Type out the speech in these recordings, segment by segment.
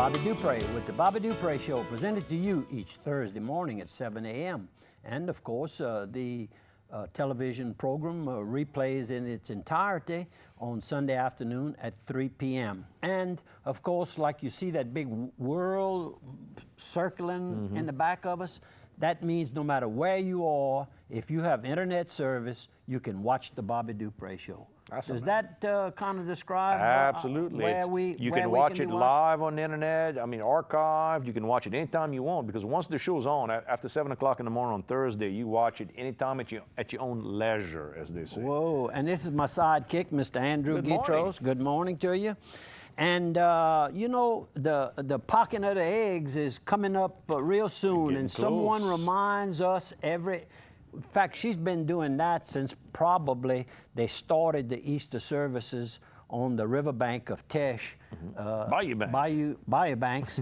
Bobby Dupre with the Bobby Dupre Show, presented to you each Thursday morning at 7 a.m. And of course, the television program replays in its entirety on Sunday afternoon at 3 p.m. And of course, like you see that big world circling in the back of us, that means no matter where you are, if you have internet service, you can watch the Bobby Dupre Show. Does that kind of describe Absolutely. You can watch it live on the internet, I mean archived, you can watch it anytime you want, because once the show's on, after 7 o'clock in the morning on Thursday, you watch it anytime at your own leisure, as they say. Whoa, and this is my sidekick, Mr. Andrew Gitros. Good morning to you. And you know, the pocking of the eggs is coming up real soon, and someone reminds us in fact, she's been doing that since probably they started the Easter services on the riverbank of Teche, Bayou Banks,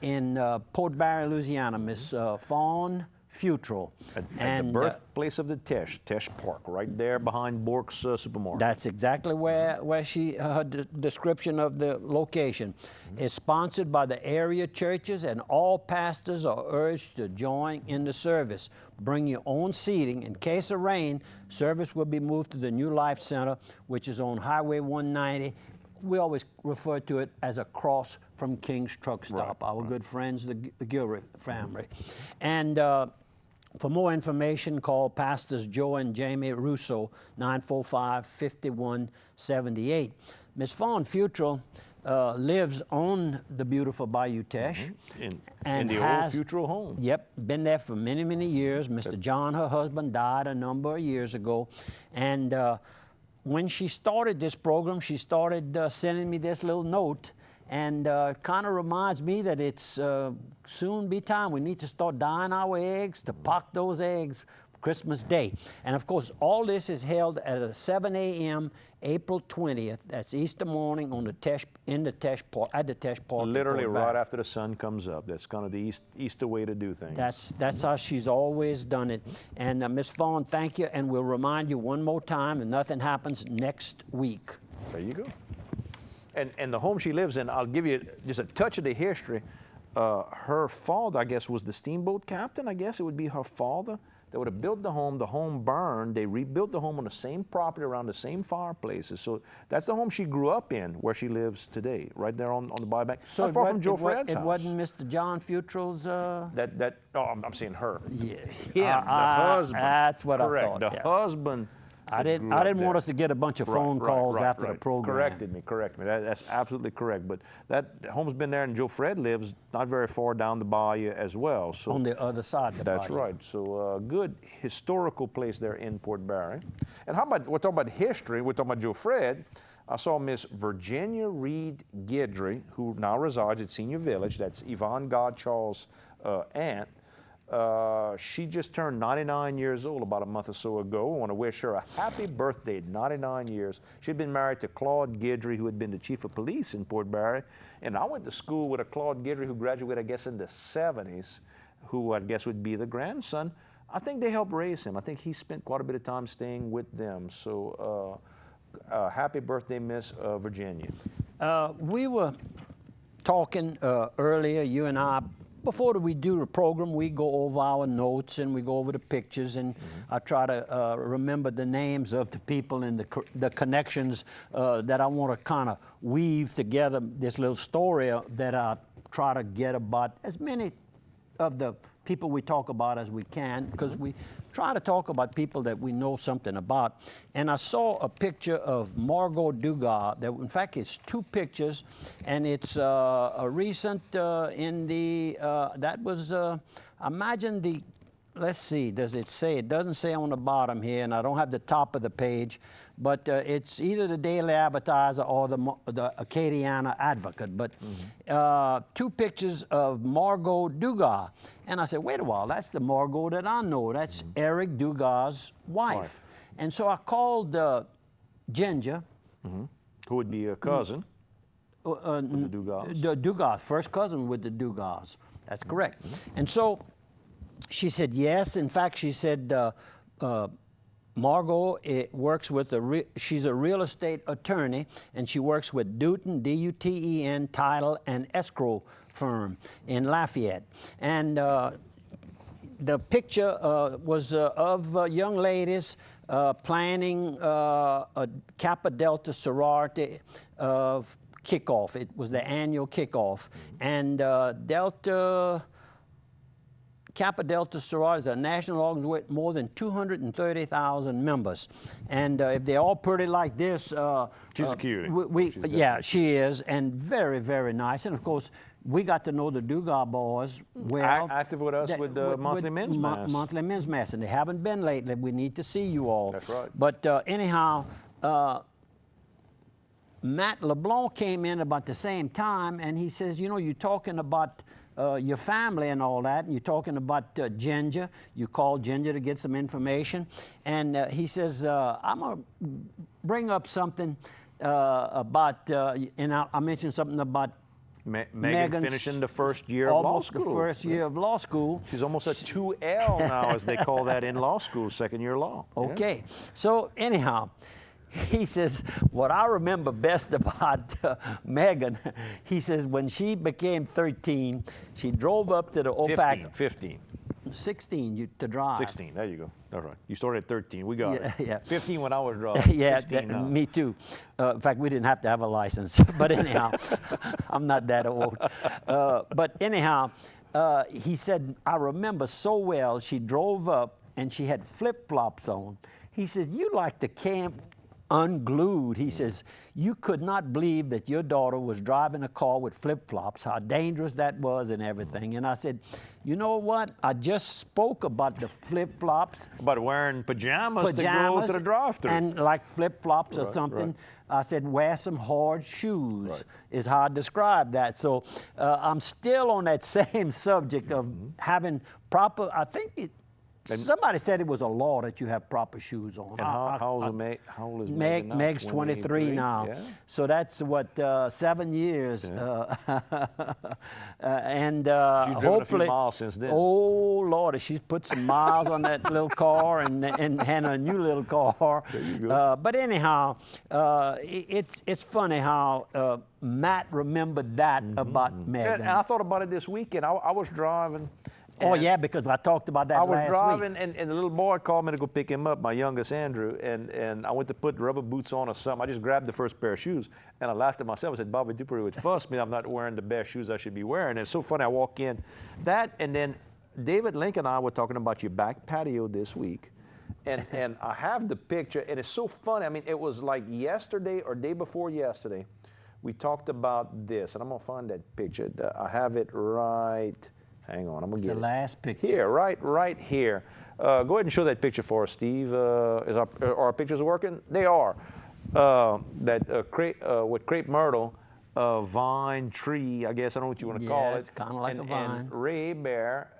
in Port Barre, Louisiana, Miss Fawn Futrell. At the birthplace of the Teche Park, right there behind Bork's Supermarket. That's exactly where her description of the location is sponsored by the area churches, and all pastors are urged to join in the service. Bring your own seating. In case of rain, service will be moved to the New Life Center, which is on Highway 190. We always refer to it as across from King's Truck Stop, our good friends, the Gilroy family. And for more information, call Pastors Joe and Jamie Russo, 945-5178. Miss Fawn Futrell lives on the beautiful Bayou Teche. In the old Futrell home. Yep, been there for many, many years. Mr. John, her husband, died a number of years ago. And when she started this program, she started sending me this little note, and kind of reminds me that it's soon be time. We need to start dyeing our eggs to pock those eggs for Christmas Day. And of course, all this is held at 7 a.m. April 20th. That's Easter morning on the Teche, at the Teche Park. Literally right after the sun comes up. That's kind of the Easter way to do things. That's how she's always done it. And Miss Fawn, thank you. And we'll remind you one more time, and nothing happens next week. There you go. And the home she lives in, I'll give you just a touch of the history. Her father, I guess, was the steamboat captain. I guess it would be her father that would have built the home. The home burned. They rebuilt the home on the same property around the same fireplaces. So that's the home she grew up in, where she lives today, right there on the Bayou Bank. So not far from Joe Fred's house. It wasn't Mr. John Futrell's... Oh, I'm saying her. Yeah. Him, the husband. That's what Correct. I thought. The husband. I didn't want us to get a bunch of phone calls after the program. Corrected me. That's absolutely correct. But that home's been there, and Joe Fred lives not very far down the bayou as well. So on the other side of the bayou. That's right. So good historical place there in Port Barre. And how about, we're talking about history, we're talking about Joe Fred. I saw Miss Virginia Reed Guidry, who now resides at Senior Village. That's Yvonne Godchall's aunt. She just turned 99 years old about a month or so ago. I want to wish her a happy birthday, 99 years. She'd been married to Claude Guidry, who had been the chief of police in Port Barre. And I went to school with a Claude Guidry who graduated, I guess, in the 70s, who I guess would be the grandson. I think they helped raise him. I think he spent quite a bit of time staying with them. So happy birthday, Miss Virginia. We were talking earlier, you and I, before we do the program, we go over our notes and we go over the pictures, and I try to remember the names of the people and the connections that I want to kind of weave together this little story that I try to get about as many of the people we talk about as we can, because we try to talk about people that we know something about. And I saw a picture of Margot Dugas. That, in fact, it's two pictures, and it's a recent in the, that was, imagine the, let's see, does it say? It doesn't say on the bottom here, and I don't have the top of the page, but it's either the Daily Advertiser or the Acadiana Advocate. But two pictures of Margot Dugas. And I said, wait a while, that's the Margot that I know. That's Eric Dugas' wife. And so I called Ginger. Who would be a cousin with the Dugas. The Dugas, first cousin with the Dugas. That's correct. And so she said yes. In fact, she said Margot works with she's a real estate attorney, and she works with Duten, D-U-T-E-N, title and escrow firm in Lafayette. And the picture was of young ladies planning a Kappa Delta sorority kickoff. It was the annual kickoff. And Kappa Delta sorority is a national organization with more than 230,000 members. And if they're all pretty like this, she's a cutie. Yeah, she is, and very, very nice. And of course, we got to know the Dugas boys well. Active with us with the monthly men's mass. Monthly men's mass, and they haven't been lately. We need to see you all. That's right. But anyhow, Matt LeBlanc came in about the same time, and he says, you know, you're talking about your family and all that, and you're talking about Ginger. You called Ginger to get some information. And he says, I'm going to bring up something about, and I mentioned something about Megan finishing the first year of law school. Almost the first year of law school. She's almost a 2L now, as they call that in law school, second year law. Okay. Yeah. So anyhow, he says, what I remember best about Megan, he says when she became 13, she drove up to the OPAC. 15. 16 to drive. 16, there you go. All right. You started at 13. We got it. Yeah. 15 when I was driving. Yeah, 16 now. Me too. In fact, we didn't have to have a license. But anyhow, I'm not that old. But anyhow, he said, I remember so well, she drove up and she had flip-flops on. He says, you like to camp unglued. He says, you could not believe that your daughter was driving a car with flip-flops, how dangerous that was and everything. And I said, you know what? I just spoke about the flip-flops. But wearing pajamas to go to the drive-thru. And like flip-flops or something. Right. I said, wear some hard shoes, is how I described that. So I'm still on that same subject of having proper, I think somebody said it was a law that you have proper shoes on. And how old is Meg now? Meg's 23 now. Yeah. So that's what, 7 years. Yeah. And she's driven hopefully, a few miles since then. Oh Lord, she's put some miles on that little car and a new little car. There you go. But anyhow, it's funny how Matt remembered that about Megan. And I thought about it this weekend. I was driving. Oh, yeah, because I talked about that last week. I was driving, and the little boy called me to go pick him up, my youngest Andrew, and I went to put rubber boots on or something. I just grabbed the first pair of shoes, and I laughed at myself. I said, Bobby Dupre would fuss me. I'm not wearing the best shoes I should be wearing. And it's so funny. I walk in. That, and then David Link and I were talking about your back patio this week, and I have the picture, and it's so funny. I mean, it was like yesterday or day before yesterday, we talked about this, and I'm going to find that picture. I have it right. Hang on, I'm going to get it. The last picture. Here, right here. Go ahead and show that picture for us, Steve. Are our pictures working? They are. With crepe myrtle, vine, tree, I guess, I don't know what you want to call it. It's kind of like a vine. And Ray Bear.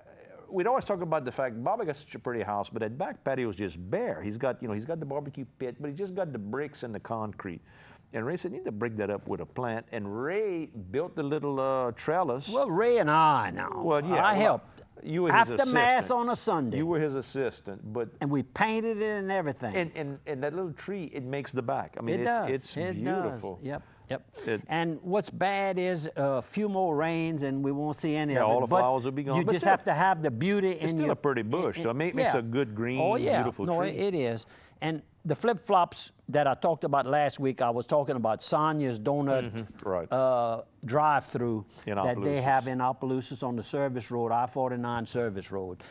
We'd always talk about the fact Bobby got such a pretty house, but that back patio is just bare. He's got the barbecue pit, but he's just got the bricks and the concrete. And Ray said, you need to break that up with a plant. And Ray built the little trellis. Well, Ray and I now. Well, yeah. I helped. You were his assistant. After Mass on a Sunday. You were his assistant. And we painted it and everything. And that little tree, it makes the back. I mean, it's beautiful. Yep. And what's bad is a few more rains and we won't see any of it. All the flowers will be gone. You just have to have the beauty in It's still a pretty bush. It makes a good green, beautiful tree. No, it is. And the flip-flops that I talked about last week, I was talking about Sonia's Donut drive-through that they have in Opelousas on the service road, I-49 service road.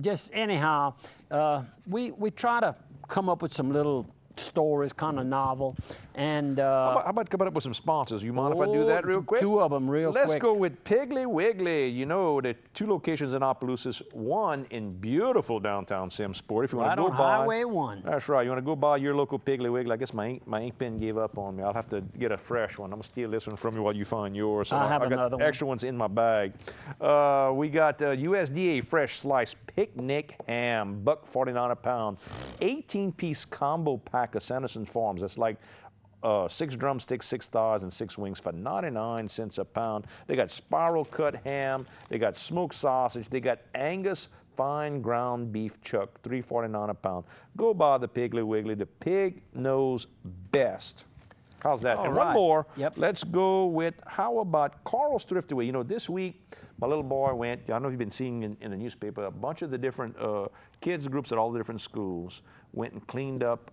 Just anyhow, we try to come up with some little stories, kind of novel. And how about coming up with some sponsors? You mind if I do that real quick? 2 of them real quick. Let's go with Piggly Wiggly. You know, there are 2 locations in Opelousas, one in beautiful downtown Simsport. If you want to go by Highway 1. That's right. You want to go by your local Piggly Wiggly. I guess my ink pen gave up on me. I'll have to get a fresh one. I'm going to steal this one from you while you find yours. So I got another extra ones in my bag. We got USDA fresh sliced picnic ham, $1.49 a pound, 18-piece combo pack of Sanderson Farms. That's like 6 drumsticks, 6 thighs, and 6 wings for 99 cents a pound. They got spiral cut ham. They got smoked sausage. They got Angus fine ground beef chuck, $3.49 a pound. Go buy the Piggly Wiggly. The pig knows best. How's that? All and right. one more. Yep. Let's go with, how about Carl's Thrift Away? You know, this week, my little boy went, I don't know if you've been seeing in the newspaper, a bunch of the different kids groups at all the different schools went and cleaned up,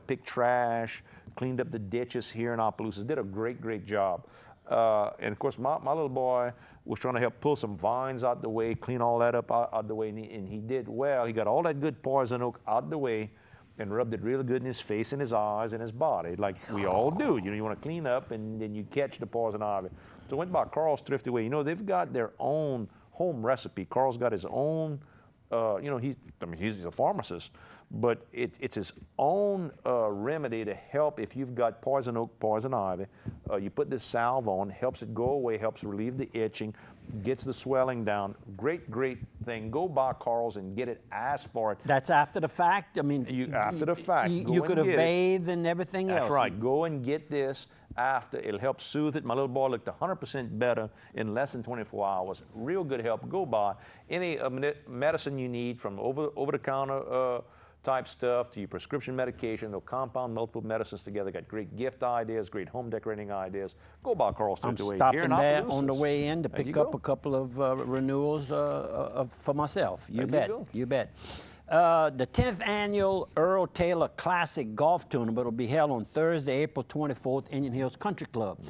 picked trash, cleaned up the ditches here in Opelousas, did a great, great job. And of course, my little boy was trying to help pull some vines out the way, clean all that up out the way, and he did well. He got all that good poison oak out the way and rubbed it really good in his face and his eyes and his body, like we all do. You know, you want to clean up and then you catch the poison ivy. So I went by Carl's Thrift Away. You know, they've got their own home recipe. Carl's got his own, you know, he's a pharmacist, but it's his own remedy to help if you've got poison oak, poison ivy. You put this salve on, helps it go away, helps relieve the itching, gets the swelling down. Great, great thing. Go buy Carl's and get it. Ask for it. That's after the fact? I mean, After the fact. You could have bathed and everything else. That's right. Go and get this after. It'll help soothe it. My little boy looked 100% better in less than 24 hours. Real good help. Go buy any medicine you need, from over-the-counter type stuff to your prescription medication. They'll compound multiple medicines together. Got great gift ideas, great home decorating ideas. Go buy Carl's Thrift Away. I'm stopping there on the way in to pick up a couple of renewals for myself. You bet. You bet. The 10th annual Earl Taylor Classic Golf Tournament will be held on Thursday, April 24th, Indian Hills Country Club.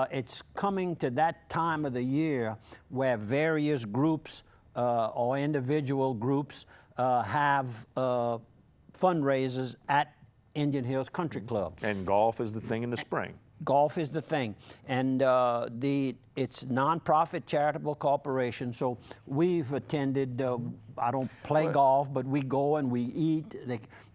It's coming to that time of the year where various groups or individual groups have fundraisers at Indian Hills Country Club. And golf is the thing in the spring. Golf is the thing, and it's nonprofit charitable corporation. So we've attended. I don't play golf, but we go and we eat.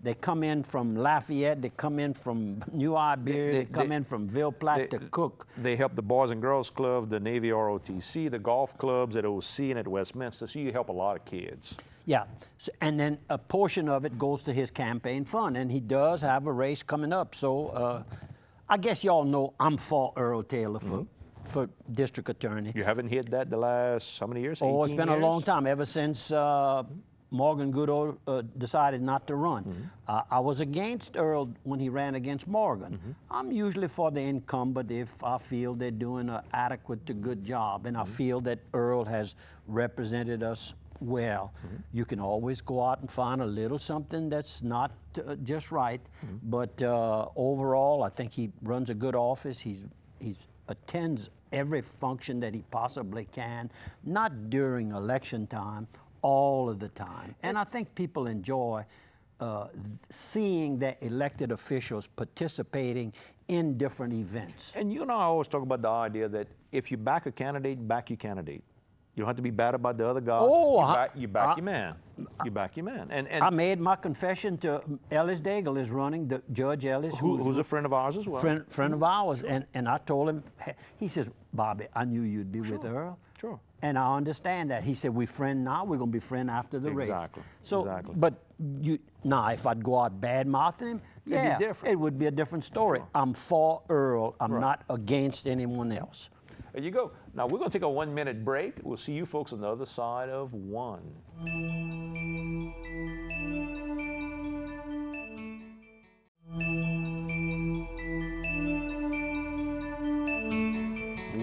They come in from Lafayette. They come in from New Iberia. They come in from Ville Platte to cook. They help the Boys and Girls Club, the Navy ROTC, the golf clubs at OC and at Westminster. So you help a lot of kids. Yeah, so, and then a portion of it goes to his campaign fund, and he does have a race coming up. So. I guess y'all know I'm for Earl Taylor for district attorney. You haven't hit that the last, how many years? Oh, it's been years? a long time, ever since Morgan Goodall decided not to run. I was against Earl when he ran against Morgan. I'm usually for the incumbent if I feel they're doing an adequate to good job, and I feel that Earl has represented us well. You can always go out and find a little something that's not just right, but overall, I think he runs a good office. He attends every function that he possibly can, not during election time, all of the time. And I think people enjoy seeing their elected officials participating in different events. And you and I always talk about the idea that if you back a candidate, back your candidate. You don't have to be bad about the other guy. Oh, you back your man. You back your man. And I made my confession to Ellis Daigle is running, the Judge Ellis. Who's a friend of ours as well. Friend of ours. Sure. And I told him, he says, Bobby, I knew you'd be with Earl. Sure. And I understand that. He said, we friend now, we're going to be friend after the race. So, but if I'd go out bad-mouthing him, It'd be different. It would be a different story. Sure. I'm for Earl. I'm not against anyone else. There you go. Now, we're going to take a 1-minute break. We'll see you folks on the other side of one.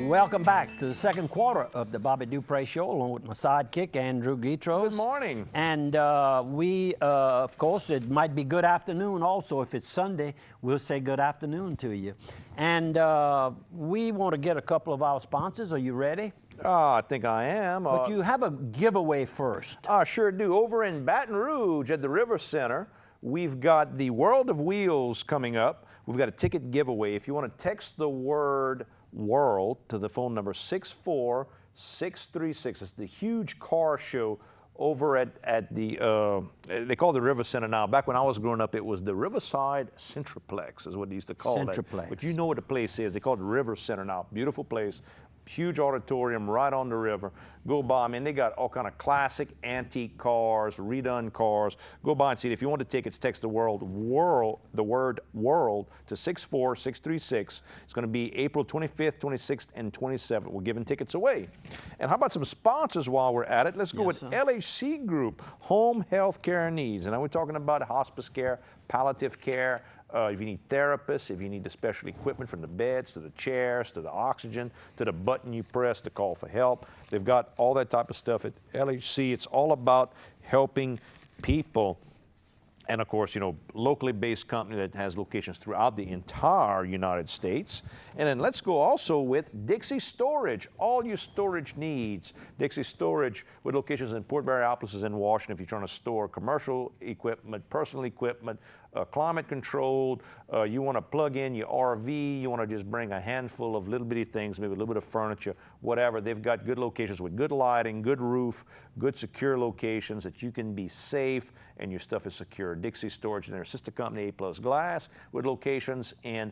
Welcome back to the second quarter of the Bobby Dupre Show, along with my sidekick, Andrew Guitros. Good morning. And of course, it might be good afternoon also. If it's Sunday, we'll say good afternoon to you. And we want to get a couple of our sponsors. Are you ready? I think I am. But you have a giveaway first. I sure do. Over in Baton Rouge at the River Center, we've got the World of Wheels coming up. We've got a ticket giveaway. If you want to text the word WORLD to the phone number 64636. It's the huge car show over at the, they call it the River Center now. Back when I was growing up, it was the Riverside Centraplex is what they used to call it. Centraplex. But you know what the place is. They call it the River Center now. Beautiful place. huge auditorium right on the river. Go by. I mean, they got all kind of classic antique cars, redone cars. Go by and see it. If you want the tickets, text the word world to 64636. It's going to be April 25th, 26th, and 27th. We're giving tickets away. And how about some sponsors while we're at it? Let's go with sir. LHC Group, Home Health Care Needs. And now we're talking about hospice care, palliative care. If you need therapists, if you need the special equipment from the beds to the chairs to the oxygen to the button you press to call for help, they've got all that type of stuff at LHC. It's all about helping people. And of course, you know, locally based company that has locations throughout the entire United States. And then let's go also with Dixie Storage, all your storage needs. Dixie Storage with locations in Port Barre, Appalachia, and Washington. If you're trying to store commercial equipment, personal equipment, climate controlled, you want to plug in your RV, you want to just bring a handful of little bitty things, maybe a little bit of furniture, whatever. They've got good locations with good lighting, good roof, good secure locations that you can be safe and your stuff is secure. Dixie Storage and their sister company, A Plus Glass, with locations in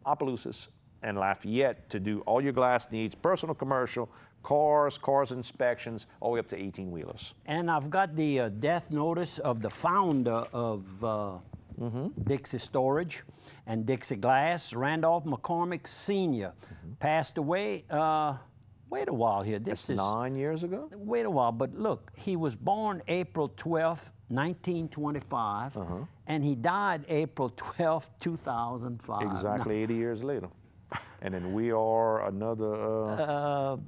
Opelousas and Lafayette to do all your glass needs, personal, commercial, cars inspections, all the way up to 18-wheelers. And I've got the death notice of the founder of Dixie Storage and Dixie Glass, Randolph McCormick Sr. Passed away, wait a while here. That's 9 years ago? Wait a while, but look, he was born April 12th, 1925, and he died April 12th, 2005. Exactly 80 years later. And then we are another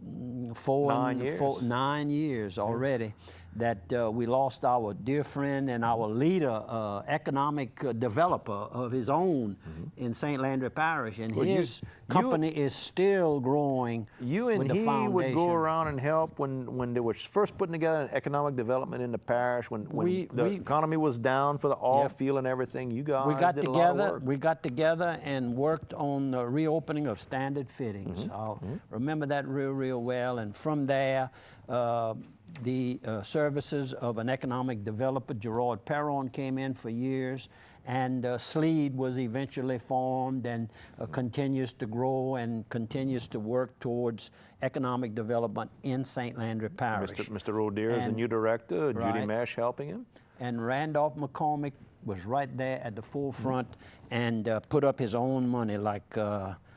9 years already that we lost our dear friend and our leader, economic developer of his own in St. Landry Parish. And his company is still growing. You and with the he foundation. would go around and help when they were first putting together an economic development in the parish, when the economy was down for the oil field and everything. You guys did a lot of work. We got together and worked on the reopening of Standard Fittings. I'll remember that real well. And from there, the services of an economic developer, Gerard Perron, came in for years, and SLEED was eventually formed and continues to grow and continues to work towards economic development in St. Landry Parish. Mr. Rodeer is the new director, Judy Mesh helping him. And Randolph McCormick was right there at the forefront and put up his own money like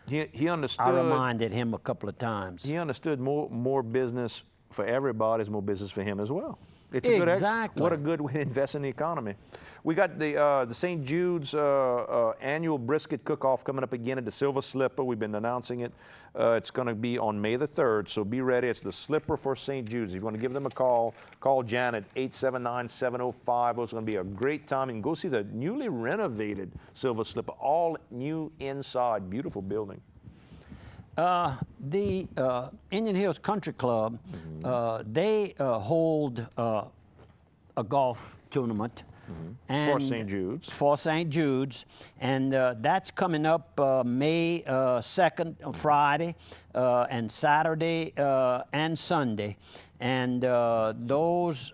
he understood. I reminded him a couple of times. He understood more business for everybody is more business for him as well. It's exactly. What a good way to invest in the economy. We got the St. Jude's annual brisket cook-off coming up again at the Silver Slipper. We've been announcing it. It's going to be on May the 3rd, so be ready. It's the Slipper for St. Jude's. If you want to give them a call, call Janet, 879-705. It's going to be a great time. And go see the newly renovated Silver Slipper, all new inside. Beautiful building. The Indian Hills Country Club, they hold a golf tournament. And for St. Jude's. For St. Jude's. And that's coming up May 2nd, Friday, and Saturday and Sunday. And those,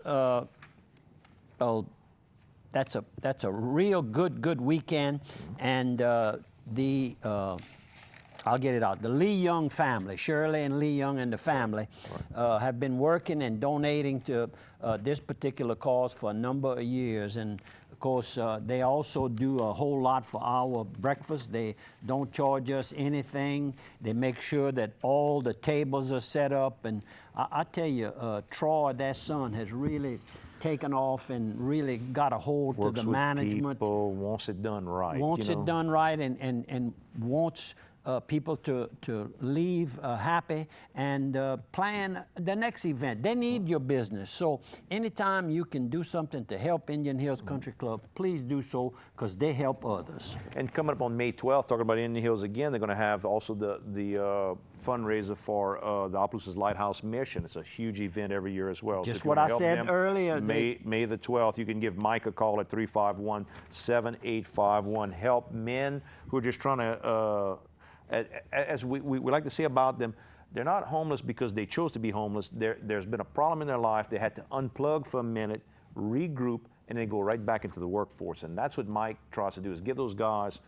that's a real good weekend. And I'll get it out. The Lee Young family, Shirley and Lee Young and the family, have been working and donating to this particular cause for a number of years. And of course, they also do a whole lot for our breakfast. They don't charge us anything. They make sure that all the tables are set up. And I tell you, Troy, their son, has really taken off and really got a hold to the management. People, wants it done right. Wants it done right and wants people to leave happy and plan the next event. They need your business. So anytime you can do something to help Indian Hills Country Club, please do so, because they help others. And coming up on May 12th, talking about Indian Hills again, they're going to have also the fundraiser for the Opelousas Lighthouse Mission. It's a huge event every year as well. Just so what I said earlier. May the 12th, you can give Mike a call at 351-7851. Help men who are just trying to as we like to say about them, they're not homeless because they chose to be homeless. There's been a problem in their life. They had to unplug for a minute, regroup, and then go right back into the workforce. And that's what Mike tries to do, is give those guys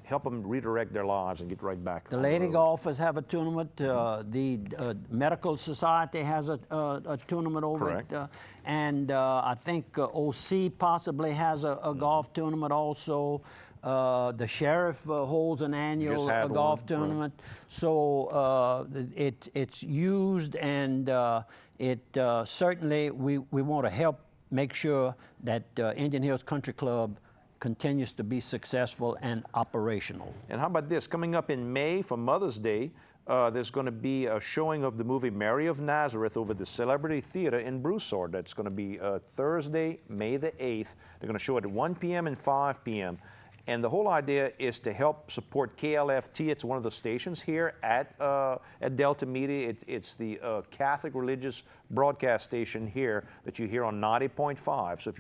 help them redirect their lives and get right back. The on lady road. golfers have a tournament. The Medical Society has a tournament over Correct. it. And I think OC possibly has a golf tournament also. The sheriff holds an annual Just had golf one, tournament. So it's used, and certainly we want to help make sure that Indian Hills Country Club continues to be successful and operational. And how about this? Coming up in May for Mother's Day, there's going to be a showing of the movie Mary of Nazareth over the Celebrity Theater in Broussard. That's going to be Thursday, May the 8th. They're going to show it at 1 p.m. and 5 p.m. And the whole idea is to help support KLFT. It's one of the stations here at Delta Media. It's the Catholic religious broadcast station here that you hear on 90.5. So if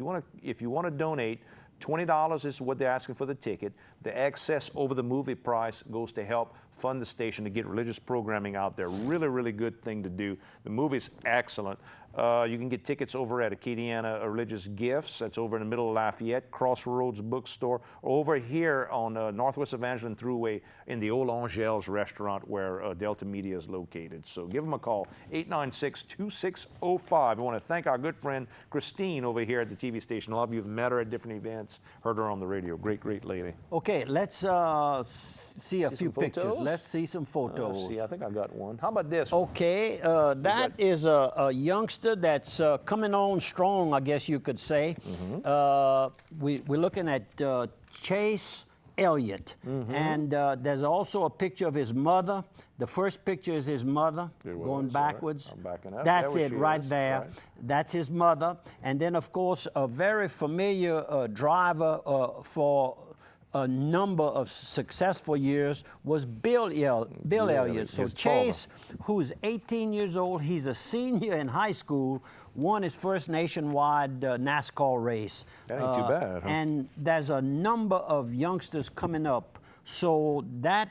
you want to donate, $20 is what they're asking for the ticket. The excess over the movie price goes to help fund the station to get religious programming out there. Really, really good thing to do. The movie's excellent. You can get tickets over at Acadiana Religious Gifts. That's over in the middle of Lafayette, Crossroads Bookstore, over here on Northwest Evangeline Thruway in the Old Angels restaurant where Delta Media is located. So give them a call, 896-2605. I want to thank our good friend Christine over here at the TV station. A lot of you have met her at different events, heard her on the radio. Great, great lady. Okay, let's see a few pictures. photos? Let's see some photos. Let's see, I think I got one. How about this? Okay, that is a youngster that's coming on strong, I guess you could say. We're looking at Chase Elliott, and there's also a picture of his mother. The first picture is his mother going backwards. I'm backing up. That's There it she right is. there. Right. That's his mother. And then, of course, a very familiar driver for a number of successful years was Bill Elliott. So his Chase, who's 18 years old, he's a senior in high school, won his first nationwide NASCAR race. That ain't too bad, huh? And there's a number of youngsters coming up. So that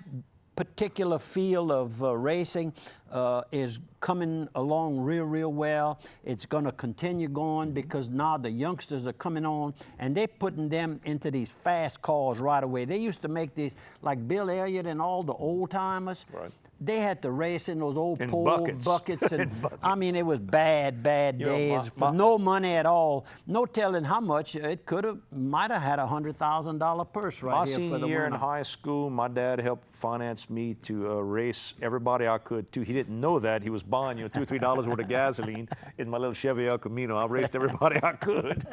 particular field of racing is coming along real well. It's going to continue going because now the youngsters are coming on and they're putting them into these fast cars right away. They used to make these, like Bill Elliott and all the old timers. Right. They had to race in those old In pole buckets. and In buckets. I mean, it was bad You know, days for no money at all. No telling how much. It might have had $100,000 purse right My here for senior the year in winner. high school, my dad helped finance me to race everybody I could too. He didn't know that. He was buying, $2 or $3 worth of gasoline in my little Chevy El Camino. I raced everybody I could,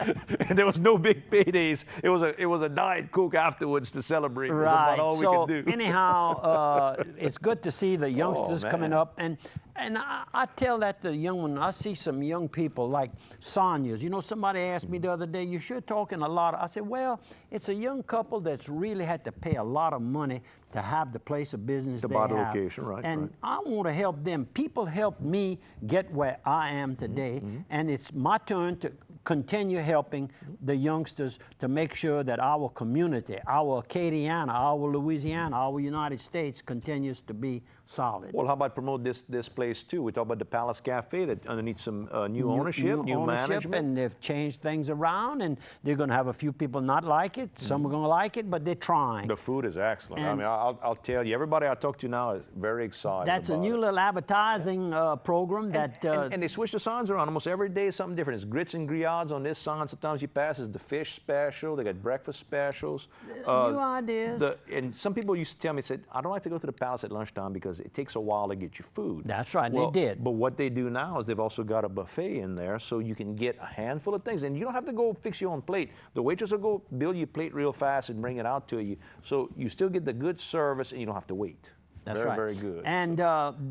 and there was no big paydays. It was a Diet Coke afterwards to celebrate. That's Right. about all So we could do. anyhow, it's good to see the youngsters coming man. up, and I tell that to the young one. I see some young people like Sonia's. Somebody asked me the other day, "You sure talking a lot?" I said, "Well, it's a young couple that's really had to pay a lot of money to have the place of business To they buy the have. location, right, And right. I want to help them. People helped me get where I am today, and it's my turn to continue helping the youngsters to make sure that our community, our Acadiana, our Louisiana, our United States continues to be solid. Well, how about promote this place too? We talk about the Palace Cafe that underneath some new ownership, new management. And they've changed things around, and they're going to have a few people not like it. Some are going to like it, but they're trying. The food is excellent. I And- mean, I'll tell you, everybody I talk to now is very excited. That's a about new it. little advertising program that And they switch the signs around. Almost every day is something different. It's grits and griots on this sign. Sometimes you pass is the fish special. They got breakfast specials. new ideas. And some people used to tell me, said, I don't like to go to the Palace at lunchtime because it takes a while to get your food. That's right, Well, they did. But what they do now is they've also got a buffet in there so you can get a handful of things. And you don't have to go fix your own plate. The waitress will go build your plate real fast and bring it out to you. So you still get the good service and you don't have to wait. That's very, right. very good. And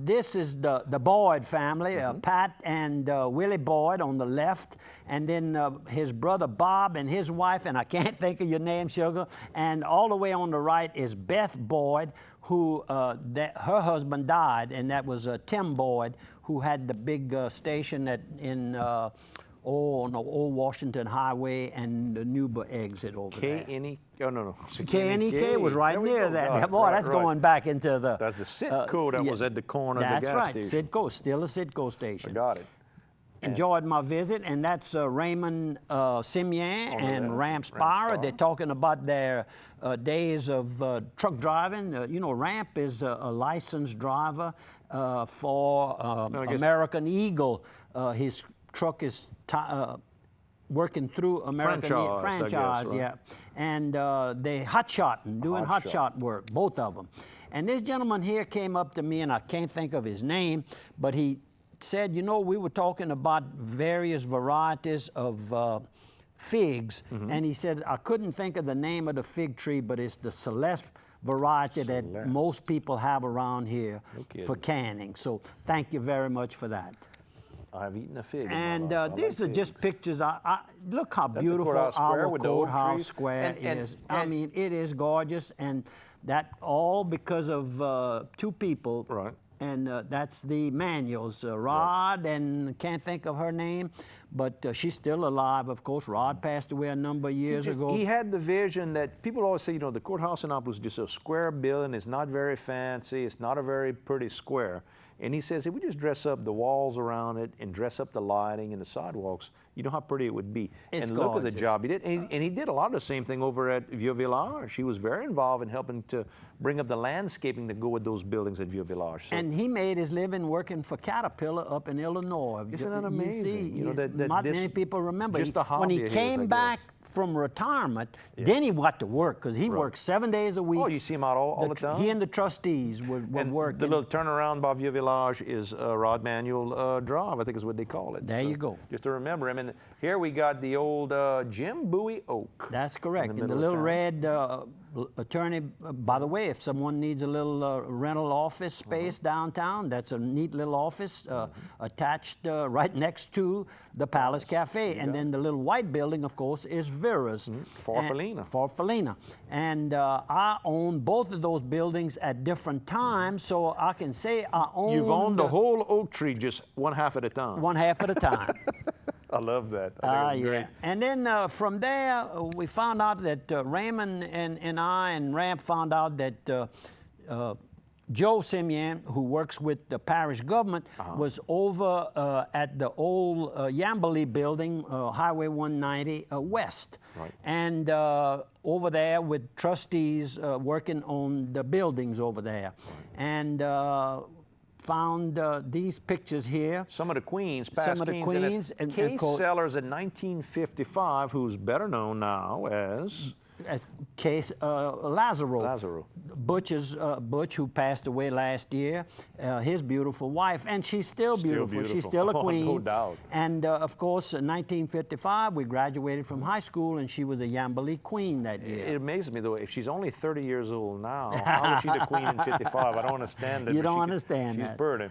this is the Boyd family, Pat and Willie Boyd on the left, and then his brother Bob and his wife, and I can't think of your name, Sugar, and all the way on the right is Beth Boyd, who her husband died, and that was Tim Boyd, who had the big station in on the old Washington Highway and the Nuba exit over there. KNE? Oh, no. KNEK was right There we near go. that. Right, Boy, right, that's right. going back into the... That's the Citgo that was at the corner of the gas That's right, station. Citgo, still a Citgo I station. got it. enjoyed my visit, and that's Raymond Simian and Ramp Spira. They're talking about their days of truck driving. You know, Ramp is a licensed driver for American Eagle. His truck is working through American franchise, right. yeah. And they hot-shotting, doing hot-shot work, both of them. And this gentleman here came up to me, and I can't think of his name, but he said, you know, we were talking about various varieties of figs, and he said, I couldn't think of the name of the fig tree, but it's the Celeste variety that most people have around here for canning. So thank you very much for that. I've eaten a fig. And these are just pictures. Look how beautiful our courthouse square is. I mean, it is gorgeous, and that all because of two people. Right. And that's the Manuels, Rod, and can't think of her name, but she's still alive, of course. Rod passed away a number of years ago. He had the vision that people always say, you know, the courthouse in Annapolis is just a square building. It's not very fancy. It's not a very pretty square. And he says, if we just dress up the walls around it and dress up the lighting and the sidewalks, you know how pretty it would be. It's and look gorgeous. at the job he did. And he did a lot of the same thing over at Vieux Village. She was very involved in helping to bring up the landscaping to go with those buildings at Vieux Village. So, and he made his living working for Caterpillar up in Illinois. Isn't that amazing? You know, not many people remember. Just a hobby when he of his, came back from retirement, then he went to work, because he worked 7 days a week. Oh, you see him out all the time? He and the trustees were working. The little turnaround by Vieux Village is Rod Manuel Drive, I think is what they call it. There you go. Just to remember him. And here we got the old Jim Bowie Oak. That's correct. And the little red attorney, by the way, if someone needs a little rental office space downtown, that's a neat little office attached right next to the Palace Cafe. And then the little white building, of course, is Vera's. Farfallina. And I own both of those buildings at different times, so I can say I own... You've owned the whole oak tree just one half at a time. One half at a time. I love that. I think it's great. And then from there, we found out that Raymond and I and Ramp found out that Joe Simian, who works with the parish government, was over at the old Yambali building, Highway 190 West. Right. And over there with trustees working on the buildings over there. And found these pictures here. Some of the queens, past queens. And Case Sellers in 1955, who's better known now as... Case Lazaro. Lazaro. Butch, who passed away last year, his beautiful wife, and she's still beautiful. She's still a queen. No doubt. And of course, in 1955, we graduated from high school, and she was a Yambali queen that year. It amazes me, though, if she's only 30 years old now, how is she the queen in 55? I don't understand it. You don't understand that. She's pretty.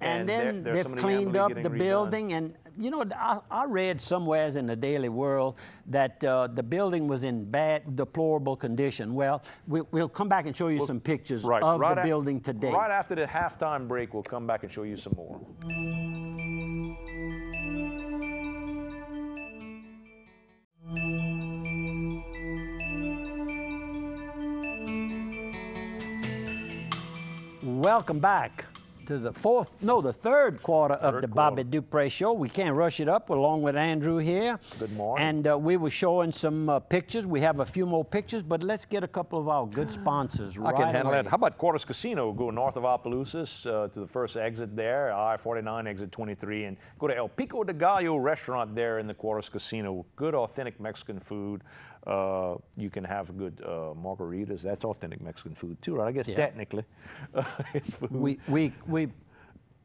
And then they've cleaned up the building, and you know, I read somewheres in the Daily World that the building was in bad, deplorable condition. Well, we'll come back and show you some pictures of the building today. Right after the halftime break, we'll come back and show you some more. Welcome back to the third quarter of the Bobby Dupre Show. We can't rush it up, along with Andrew here. Good morning. And we were showing some pictures. We have a few more pictures, but let's get a couple of our good sponsors right away. I can handle that. How about Quarters Casino? Go north of Opelousas to the first exit there, I-49, exit 23, and go to El Pico de Gallo restaurant there in the Quarters Casino. Good, authentic Mexican food. You can have good margaritas. That's authentic Mexican food too, right? I guess technically it's food. We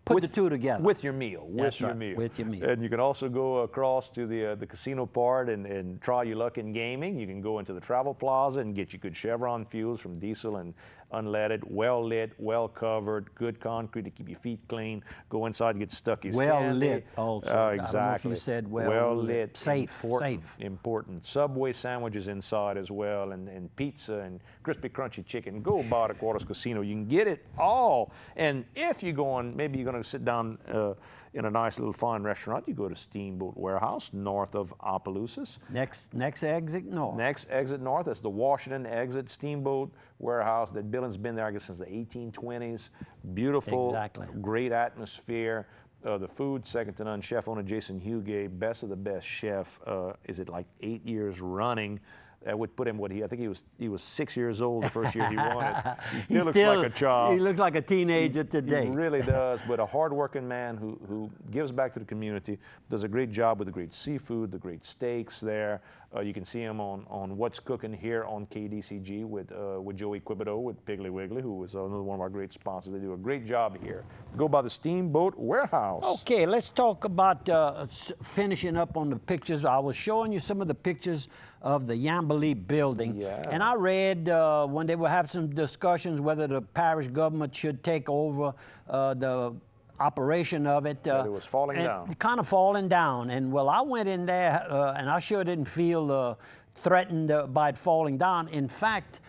put the two together. With your meal. With your meal. And you can also go across to the casino part and try your luck in gaming. You can go into the Travel Plaza and get your good Chevron fuels from diesel and unleaded, well lit, well covered, good concrete to keep your feet clean. Go inside and get Stucky's well lit also. Exactly. I don't know if you said well lit. Safe. Important. Subway sandwiches inside as well, and pizza and crispy crunchy chicken. Go by the Quarters Casino. You can get it all. And if you're going, maybe you're going to sit down in a nice little fine restaurant, you go to Steamboat Warehouse north of Opelousas. Next exit north. Next exit north. That's the Washington exit. Steamboat Warehouse. That building's been there, I guess, since the 1820s. Beautiful, great atmosphere. the food, second to none. Chef owner Jason Hugay, best of the best chef. Is it like 8 years running? That would put him I think he was 6 years old the first year he won it. He still looks like a child. He looks like a teenager today. He really does, but a hardworking man who gives back to the community, does a great job with the great seafood, the great steaks there. You can see him on What's Cooking here on KDCG with Joey Quibido with Piggly Wiggly, who is another one of our great sponsors. They do a great job here. Go by the Steamboat Warehouse. Okay, let's talk about finishing up on the pictures. I was showing you some of the pictures of the Yambali building. Yeah. And I read when they were having some discussions whether the parish government should take over the operation of it. That it was falling down. Kind of falling down. And well, I went in there and I sure didn't feel threatened by it falling down. In fact,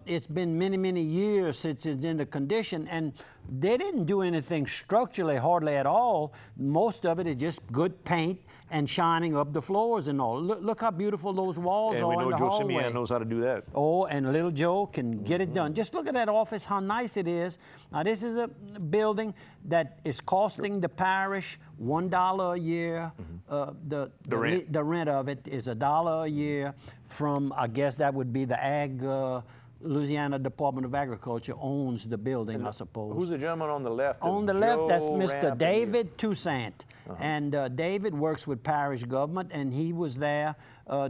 it's been many, many years since it's in the condition, and they didn't do anything structurally hardly at all. Most of it is just good paint and shining up the floors and all. Look how beautiful those walls And are we know in the Joe hallway. Simeon knows how to do that. Oh, and little Joe can get it done. Just look at that office, how nice it is. Now, this is a building that is costing the parish $1 a year. The rent of it is $1 a year from, I guess that would be the Louisiana Department of Agriculture owns the building, I suppose. Who's the gentleman on the left? On the left, that's Mr. David Toussaint. And David works with parish government, and he was there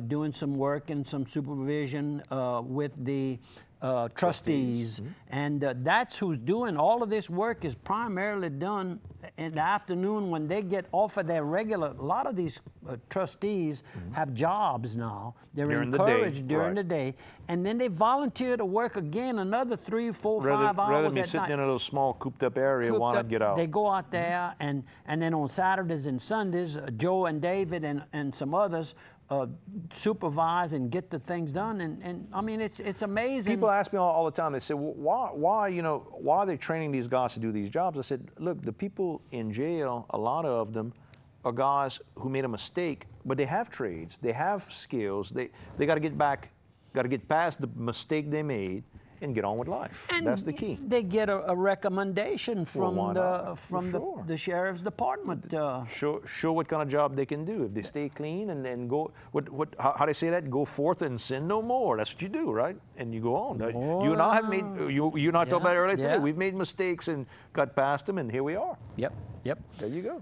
doing some work and some supervision with the trustees. And that's who's doing all of this work is primarily done in the afternoon when they get off of their regular. A lot of these trustees have jobs now. They're encouraged during the day, and then they volunteer to work again another 3, 4, 5 hours rather than be at sitting night. in a little small cooped up area, why not get out? They go out there, and then on Saturdays and Sundays, Joe and David and some others supervise and get the things done, and I mean it's amazing. People ask me all the time. They say, well, why are they training these guys to do these jobs? I said, look, the people in jail, a lot of them are guys who made a mistake, but they have trades, they have skills. They got to get past the mistake they made and get on with life. And that's the key. They get a recommendation from Sure. the sheriff's department. Show what kind of job they can do. If they stay clean and then go, how they say that? Go forth and sin no more. That's what you do, right? And you go on. You and I have made, you and I talked about it earlier today. We've made mistakes and got past them, and here we are. Yep. There you go.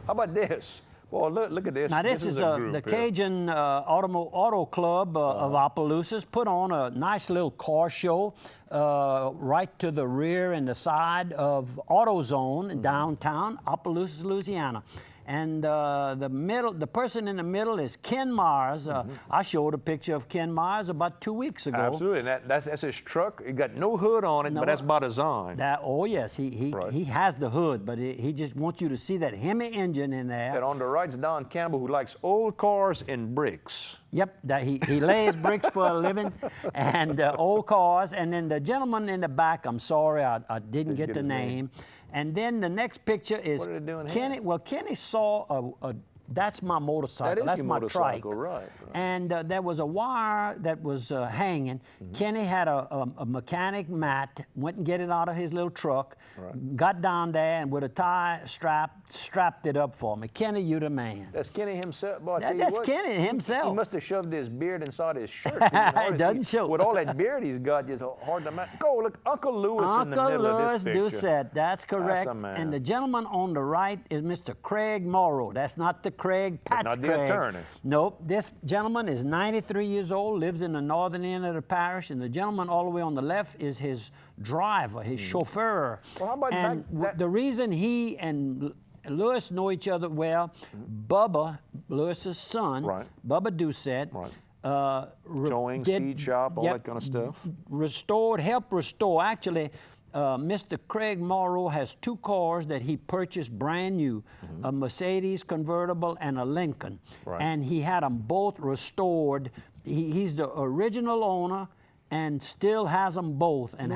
How about this? Well, look at this. Now this is the Cajun Auto Club of Opelousas put on a nice little car show right to the rear and the side of AutoZone in downtown Opelousas, Louisiana. And the person in the middle is Ken Myers. I showed a picture of Ken Myers about 2 weeks ago. Absolutely, and that's his truck. It got no hood on it, but that's by design. Oh yes, he has the hood, but he just wants you to see that Hemi engine in there. And on the right's Don Campbell, who likes old cars and bricks. Yep, he lays bricks for a living, and old cars. And then the gentleman in the back, I'm sorry, I didn't get the name. And then the next picture is Kenny. Here? Well, Kenny saw that's my motorcycle. That's my trike. Right. And there was a wire that was hanging. Kenny had a mechanic mat, went and get it out of his little truck, got down there and with a tie strapped it up for me. Kenny, you the man. That's Kenny himself. Boy, That's Kenny himself. He must have shoved his beard inside his shirt. It doesn't show. With all that beard he's got, it's hard to match. Go, look, Uncle Lewis in the middle of this picture. Uncle Lewis Doucette, that's correct. That's a man. And the gentleman on the right is Mr. Craig Morrow. That's not the Craig Patch not the Craig. attorney. Nope. This gentleman is 93 years old, lives in the northern end of the parish, and the gentleman all the way on the left is his driver, his chauffeur. Well, how about and the reason he and Lewis know each other well, Bubba, Lewis's son, Bubba Doucette, towing, speed shop, all that kind of stuff. Helped restore. Actually, Mr. Craig Morrow has 2 cars that he purchased brand new, a Mercedes convertible and a Lincoln. And he had them both restored. He's the original owner and still has them both. And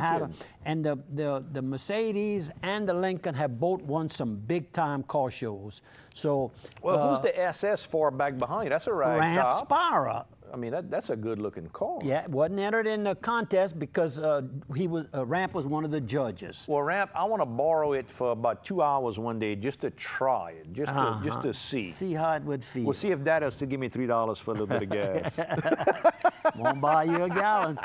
the Mercedes and the Lincoln have both won some big-time car shows. So, well, who's the SS for back behind? That's a Ramp Spira. I mean, that's a good-looking car. Yeah, wasn't entered in the contest because Ramp was one of the judges. Well, Ramp, I want to borrow it for about 2 hours one day just to try it, just to see. See how it would feel. We'll see if Dad will still give me $3 for a little bit of gas. Won't buy you a gallon.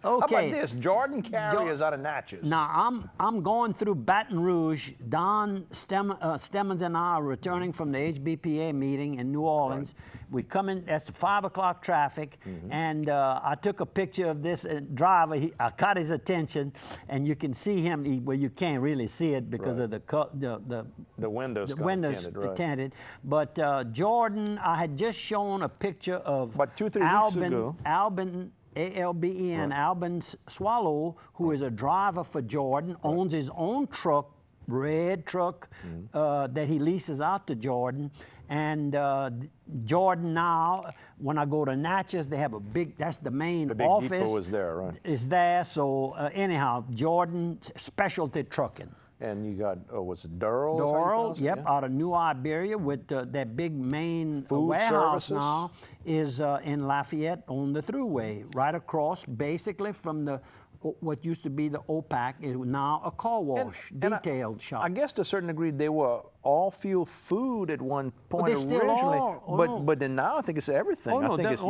Okay. How about this? Jordan Carriers out of Natchez. Now, I'm going through Baton Rouge. Don Stemmons and I are returning from the HBPA meeting in New Orleans. Right. We come in, that's 5 o'clock traffic, and I took a picture of this driver. I caught his attention, and you can see him, well, you can't really see it because of the windows tinted, tinted. But Jordan, I had just shown a picture of about 2-3 weeks ago. Albin, A-L-B-E-N, Albin Swallow, who is a driver for Jordan, owns his own truck, red truck, that he leases out to Jordan. And Jordan now, when I go to Natchez, they have a big, that's the main office. The big depot is there, right? Is there, so anyhow, Jordan specialty trucking. And you got, was it Durrell? Durrell, yep, out of New Iberia with that big main warehouse services. now is in Lafayette on the Thruway, right across basically from the what used to be the OPAC is now a car wash, detailed shop. I guess to a certain degree they were all fuel food at one point still originally, are. But then now I think it's everything. I think it's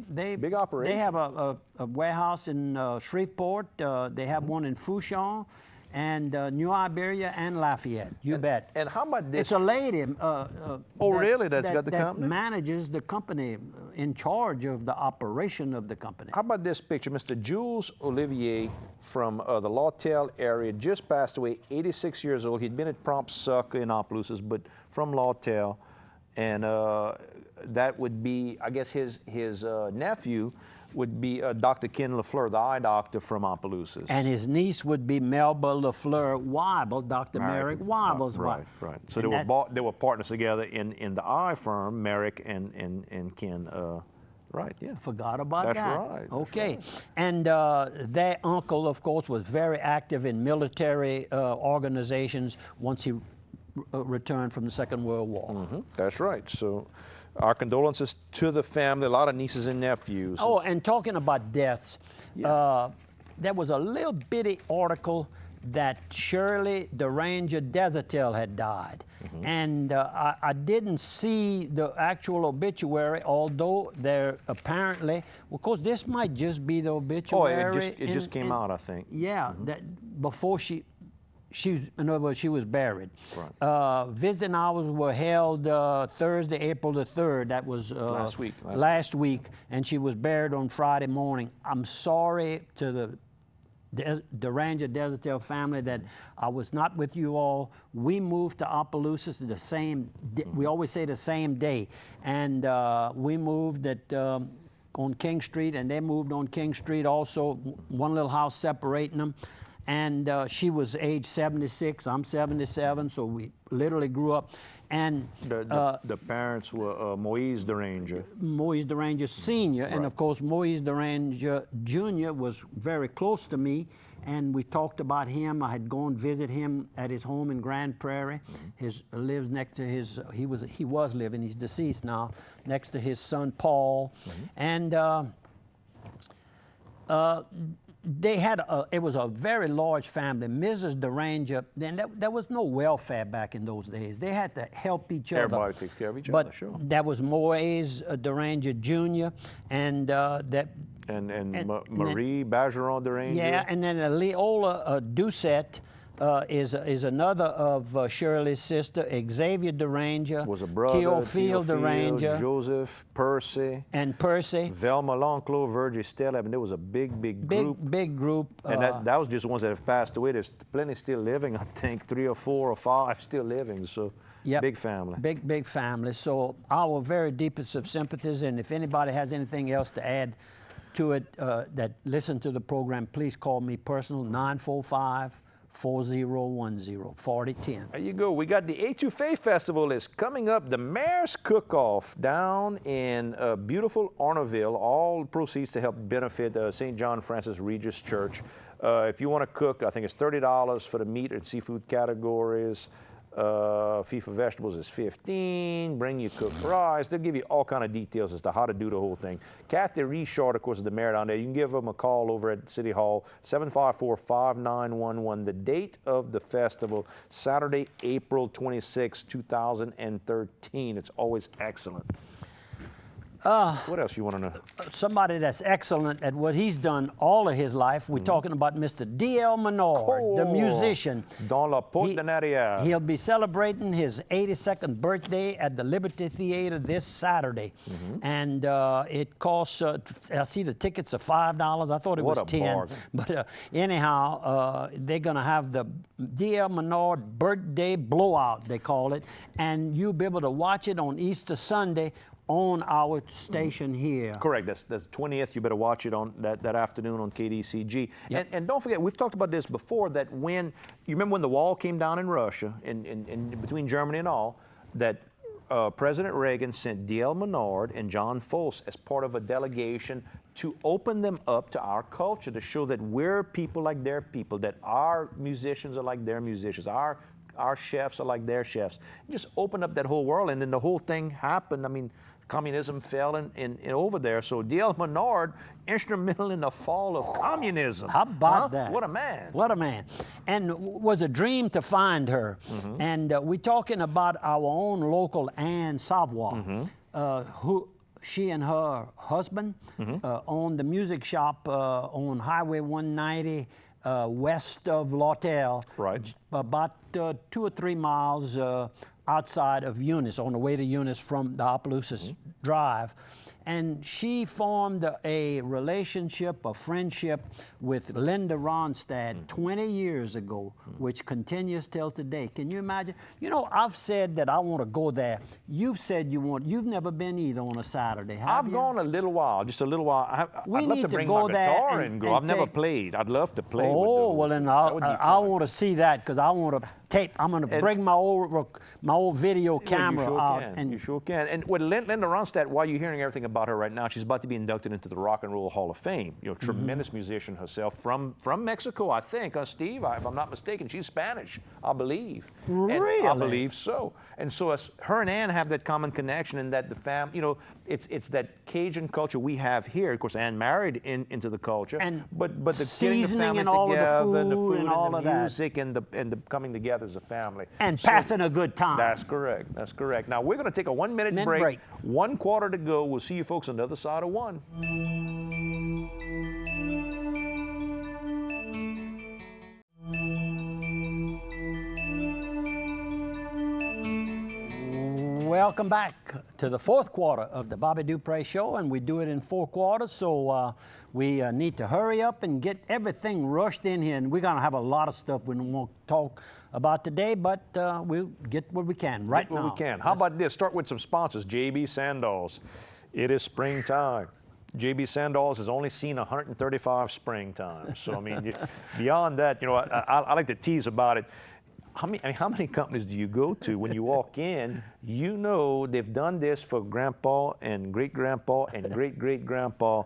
they big operation. They have a warehouse in Shreveport. They have one in Fouchon. And New Iberia and Lafayette, you bet. And how about this? It's a lady. Really? That's got the company? That manages the company, in charge of the operation of the company. How about this picture? Mr. Jules Olivier from the Lawtell area just passed away, 86 years old. He'd been at Prompt Suck in Opelousas, but from Lawtell. And that would be, I guess, his nephew would be Dr. Ken LaFleur, the eye doctor from Opelousas. And his niece would be Melba LaFleur Weibel, Dr. Merrick Weibel's wife. Right. So they were partners together in the eye firm, Merrick and Ken. Right, yeah. Forgot about that. That's right. Okay. That's right. And their uncle, of course, was very active in military organizations once he returned from the Second World War. That's right. So our condolences to the family, a lot of nieces and nephews. Oh, and talking about deaths, there was a little bitty article that Shirley the Ranger Desertel had died. And I didn't see the actual obituary, although there apparently, of course, this might just be the obituary. It just came out, I think. Yeah, that before in other words, she was buried. Right. Visiting hours were held Thursday, April the 3rd. That was last week, and she was buried on Friday morning. I'm sorry to the Ranger Desertel family that I was not with you all. We moved to Opelousas the same. We always say the same day, and we moved on King Street, and they moved on King Street also. One little house separating them. And she was age 76, I'm 77, so we literally grew up. And the parents were Moise the Ranger. Moise the Ranger Sr., and of course Moise the Ranger Jr. was very close to me, and we talked about him. I had gone visit him at his home in Grand Prairie. Lives next to his, he was living, he's deceased now, next to his son Paul. And they had it was a very large family. Mrs. the Ranger, then there was no welfare back in those days. They had to help each other. Everybody takes care of each other, sure. But that was Moise the Ranger Jr. and Marie Bergeron the Ranger. Yeah, and then Leola Doucette is another of Shirley's sister. Xavier the Ranger was a brother. Theophile the Ranger. Joseph, Percy. And Percy. Velma Longclos, Virgie Stella. I mean, there was a big group. Big group. And that was just ones that have passed away. There's plenty still living. I think 3 or 4 or 5 still living. So big family. Big family. So our very deepest of sympathies. And if anybody has anything else to add to it, that listen to the program, please call me personal, 945-4010-4010. There you go. We got the Etouffee Festival is coming up. The Mayor's Cook-Off down in beautiful Arnaville. All proceeds to help benefit St. John Francis Regis Church. If you want to cook, I think it's $30 for the meat and seafood categories. Fee for vegetables is $15. Bring your cooked rice. They'll give you all kind of details as to how to do the whole thing. Kathy Reshort, of course, is the mayor down there. You can give them a call over at City Hall, 754-5911. The date of the festival, Saturday, April 26, 2013. It's always excellent. What else you want to know? Somebody that's excellent at what he's done all of his life. We're talking about Mr. D.L. Menard, the musician. Dans la porte de Narrière. He'll be celebrating his 82nd birthday at the Liberty Theater this Saturday. And it costs, I see the tickets are $5. I thought it was $10. Bargain. But anyhow, they're going to have the D.L. Menard birthday blowout, they call it. And you'll be able to watch it on Easter Sunday on our station here. Correct. That's the 20th. You better watch it on that afternoon on KDCG. Yep. And don't forget, we've talked about this before, that when, you remember when the wall came down in Russia, in between Germany and all, that President Reagan sent D.L. Menard and John Fosse as part of a delegation to open them up to our culture, to show that we're people like their people, that our musicians are like their musicians, our chefs are like their chefs. Just open up that whole world, and then the whole thing happened. I mean, communism fell in over there. So D.L. Menard, instrumental in the fall of communism. How about that? What a man. What a man. And was a dream to find her. And we're talking about our own local Anne Savoy, who she and her husband owned the music shop on Highway 190 west of Lawtell, Right. about 2 or 3 miles outside of Eunice, on the way to Eunice from the Opelousas Drive. And she formed a relationship, a friendship with Linda Ronstadt 20 years ago, which continues till today. Can you imagine? You know, I've said that I want to go there. You've said you want. You've never been either on a Saturday, have I've you? gone a little while, just a little while. I'd love need to to bring go my there guitar and- and go. and I've never take- played. I'd love to play. Oh, well then I fun. want to see that, because I want to tape. I'm going to bring my old video camera you sure out. Can. And you sure can. And with Linda Ronstadt, while you're hearing everything about her right now, she's about to be inducted into the Rock and Roll Hall of Fame. You know, tremendous musician herself from Mexico, I think. Steve, if I'm not mistaken, she's Spanish, I believe. Really? And I believe so. And so her and Ann have that common connection, in that the you know, it's that Cajun culture we have here. Of course, Ann married into the culture, And but the getting the seasoning family and all of the together, and the food food and all the of that. music and the coming together as a family. and So- passing a good time. That's correct. That's correct. Now, we're going to take a 1 minute break. 1 quarter to go. We'll see you folks on the other side of one. Welcome back to the 4th quarter of the Bobby Dupre Show, and we do it in 4 quarters, so we need to hurry up and get everything rushed in here, and we're going to have a lot of stuff we won't talk about today, but we'll get what we can right now. What we can. How about this? Start with some sponsors. JB Sandals. It is springtime. JB Sandals has only seen 135 springtimes. So, I mean, beyond that, you know, I like to tease about it. How many companies do you go to when you walk in? You know they've done this for Grandpa and Great-Grandpa and Great-Great-Grandpa.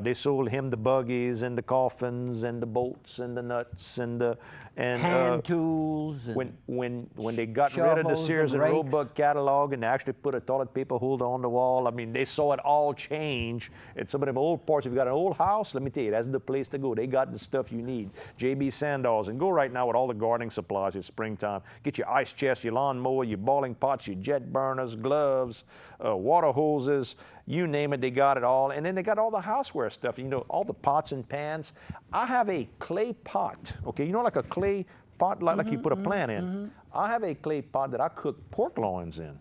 They sold him the buggies and the coffins and the bolts and the nuts and the hand tools. And when they got rid of the shovels Sears and and rakes. Roebuck catalog and they actually put a toilet paper holder on the wall, I mean, they saw it all change. And some of them old parts, if you got an old house, let me tell you, that's the place to go. They got the stuff you need. JB Sandals. And go right now with all the gardening supplies. It's springtime. Get your ice chest, your lawnmower, your boiling pots, your jet burners, gloves, water hoses, you name it, they got it all. And then they got all the houseware stuff, you know, all the pots and pans. I have a clay pot, okay? You know, like a clay pot, like you put a plant in. I have a clay pot that I cook pork loins in.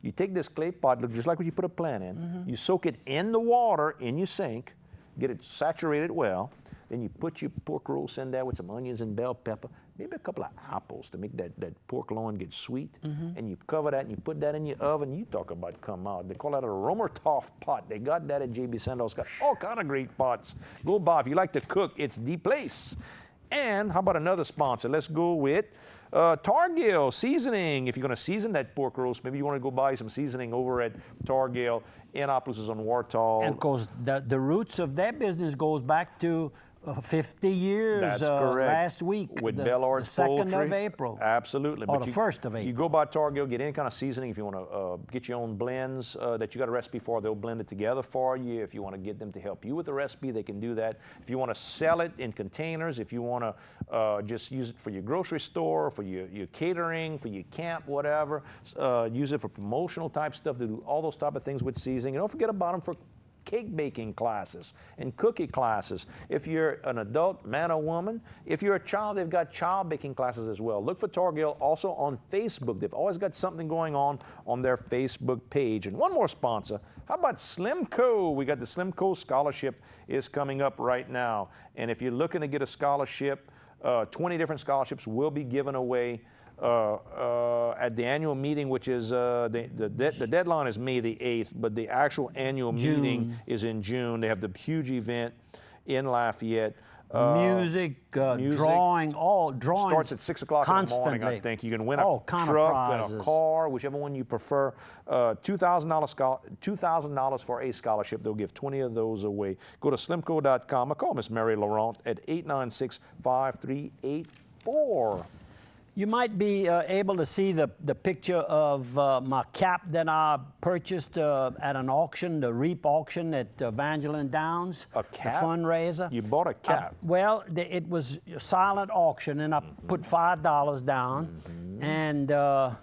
You take this clay pot, look just like when you put a plant in, you soak it in the water in your sink, get it saturated well, then you put your pork roast in there with some onions and bell pepper, maybe a couple of apples to make that pork loin get sweet, and you cover that and you put that in your oven. You talk about come out. They call that a Romertoff pot. They got that at JB Sandals. Got all kind of great pots. Go by. If you like to cook, it's the place. And how about another sponsor? Let's go with Targill Seasoning. If you're going to season that pork roast, maybe you want to go buy some seasoning over at Targill. In Opelousas on Wartall. And of course, the roots of their business goes back to 50 years That's correct. last week. With the, Bellard's the 2nd Poultry. of April. Absolutely. Or But the 1st of April. You go by Target, get any kind of seasoning. If you want to get your own blends that you got a recipe for, they'll blend it together for you. If you want to get them to help you with the recipe, they can do that. If you want to sell it in containers, if you want to just use it for your grocery store, for your catering, for your camp, whatever, use it for promotional type stuff, to do all those type of things with seasoning. And don't forget about them for cake baking classes and cookie classes. If you're an adult, man or woman, if you're a child, they've got child baking classes as well. Look for Targill also on Facebook. They've always got something going on their Facebook page. And one more sponsor, how about Slimco? We got the Slimco Scholarship is coming up right now. And if you're looking to get a scholarship, 20 different scholarships will be given away at the annual meeting, which is the deadline is May the 8th, but the actual annual meeting is in June. They have the huge event in Lafayette. Music, drawing, drawing. Starts at 6 o'clock in the morning, I think. You can win a truck, a car, whichever one you prefer. $2,000 for a scholarship. They'll give 20 of those away. Go to slimco.com or call Miss Mary Laurent at 896-5384. You might be able to see the picture of my cap that I purchased at an auction, the REAP auction at Evangeline Downs. A cap? The fundraiser. You bought a cap? Well, it was a silent auction, and I put $5 down, and I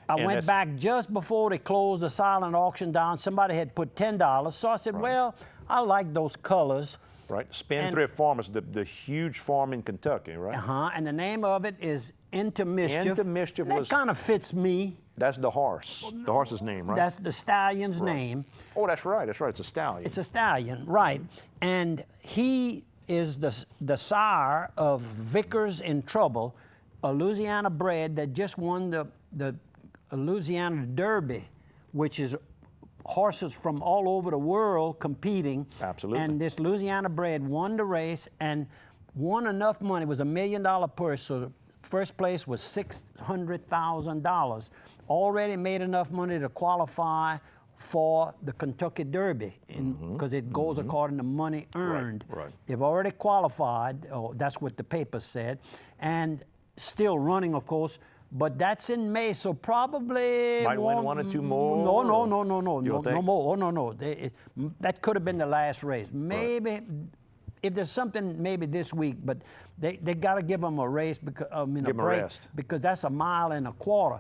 went back just before they closed the silent auction down. Somebody had put $10, so I said, well, I like those colors. Right, Spendthrift Farmers, the huge farm in Kentucky, right? And the name of it is Into Mischief. Into Mischief that kind of fits me. That's the horse. The horse's name, right? That's the stallion's name. Oh, that's right. That's right. It's a stallion. It's a stallion, right? And he is the sire of Vickers in Trouble, a Louisiana bred that just won the Louisiana Derby, which is horses from all over the world competing. Absolutely. And this Louisiana bred won the race and won enough money. It was $1 million purse. So first place was $600,000. Already made enough money to qualify for the Kentucky Derby because it goes according to money earned. Right. They've already qualified. That's what the paper said. And still running, of course. But that's in May, so probably might win one or two more. No more. Oh, no. That could have been the last race. Maybe if there's something, maybe this week. But they got to give them a race because a break because that's 1.25 miles.